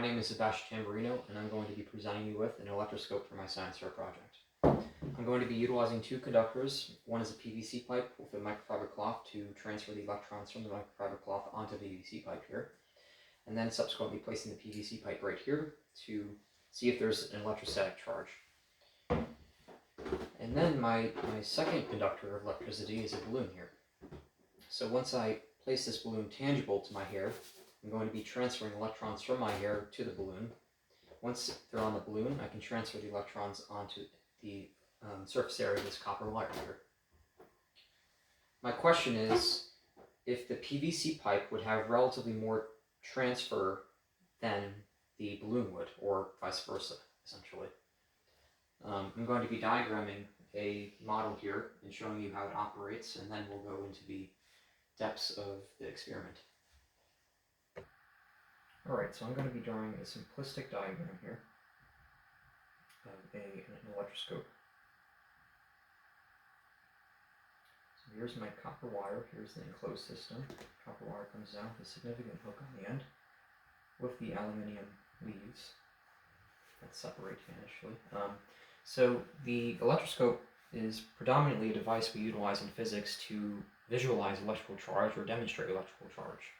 name is Sebastian Tamburino, and I'm going to be presenting you with an electroscope for my science fair project. I'm going to be utilizing two conductors. One is a PVC pipe with a microfiber cloth to transfer the electrons from the microfiber cloth onto the PVC pipe here, and then subsequently placing the PVC pipe right here to see if there's an electrostatic charge. And then my second conductor of electricity is a balloon here. So once I place this balloon tangible to my hair, I'm going to be transferring electrons from my hair to the balloon. Once they're on the balloon, I can transfer the electrons onto the surface area of this copper wire here. My question is, if the PVC pipe would have relatively more transfer than the balloon would, or vice versa, essentially. I'm going to be diagramming a model here and showing you how it operates, and then we'll go into the depths of the experiment. Alright, so I'm going to be drawing a simplistic diagram here of an electroscope. So here's my copper wire, here's the enclosed system. Copper wire comes down with a significant hook on the end with the aluminum leaves that separate initially. So the electroscope is predominantly a device we utilize in physics to visualize electrical charge or demonstrate electrical charge.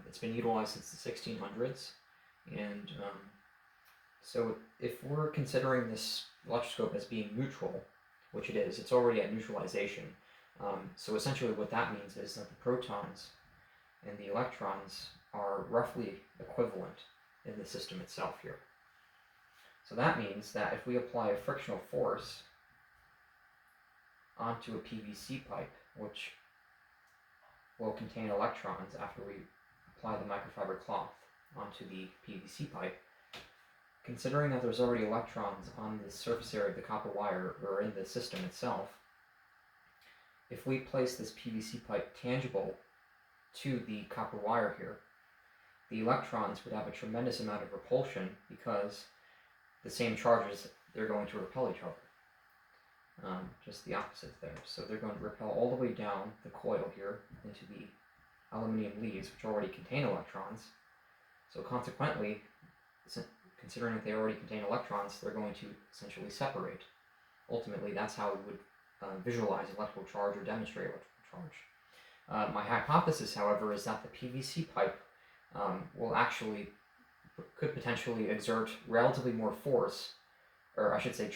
It's been utilized since the 1600s, and so if we're considering this electroscope as being neutral, which it is, it's already at neutralization. So essentially what that means is that the protons and the electrons are roughly equivalent in the system itself here. So that means that if we apply a frictional force onto a PVC pipe, which will contain electrons after we apply the microfiber cloth onto the PVC pipe, considering that there's already electrons on the surface area of the copper wire or in the system itself, if we place this PVC pipe tangible to the copper wire here, the electrons would have a tremendous amount of repulsion because the same charges, they're going to repel each other. Just the opposite there. So they're going to repel all the way down the coil here into the aluminum leaves, which already contain electrons. So consequently, considering that they already contain electrons, they're going to essentially separate. Ultimately, that's how we would visualize electrical charge or demonstrate electrical charge. My hypothesis, however, is that the PVC pipe could potentially exert relatively more force, or I should say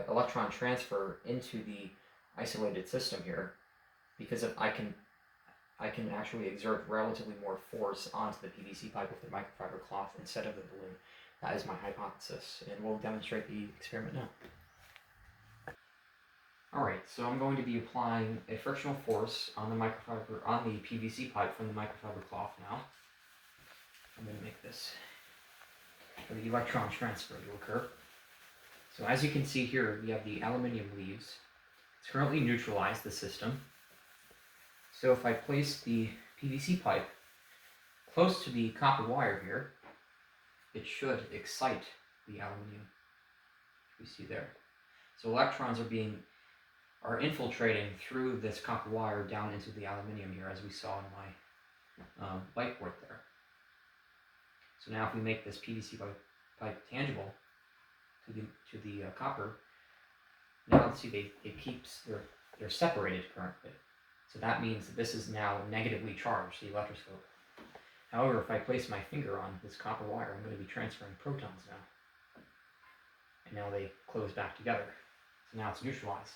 electron transfer into the isolated system here, because if I can actually exert relatively more force onto the PVC pipe with the microfiber cloth instead of the balloon. That is my hypothesis, and we'll demonstrate the experiment now. Alright, so I'm going to be applying a frictional force on the PVC pipe from the microfiber cloth now. I'm going to make this for the electron transfer to occur. So as you can see here, we have the aluminum leaves. It's currently neutralized the system. So if I place the PVC pipe close to the copper wire here, it should excite the aluminum, which we see there. So electrons are infiltrating through this copper wire down into the aluminum here, as we saw in my whiteboard there. So now if we make this PVC pipe tangible to the copper, now let's see, they're separated currently. So that means that this is now negatively charged, the electroscope. However, if I place my finger on this copper wire, I'm going to be transferring protons now. And now they close back together. So now it's neutralized.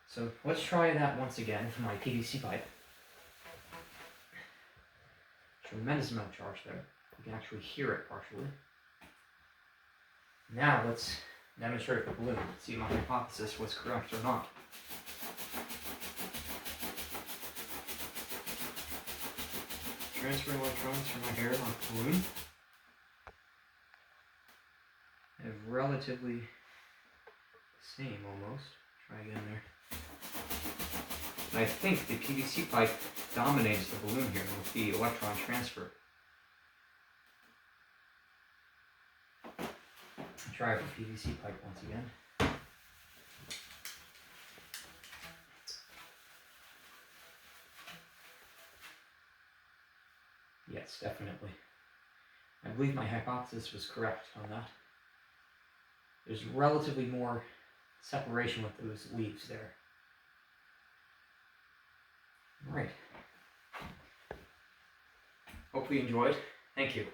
So let's try that once again for my PVC pipe. Tremendous amount of charge there. You can actually hear it partially. Now let's demonstrate the balloon. Let's see if my hypothesis was correct or not. Transfer electrons from my hair on the balloon. I have relatively the same almost. Try again there. And I think the PVC pipe dominates the balloon here with the electron transfer. Try it with PVC pipe once again. Yes, definitely. I I believe my hypothesis was correct on that. There's relatively more separation with those leaves there. All right. Hopefully you enjoyed. Thank you.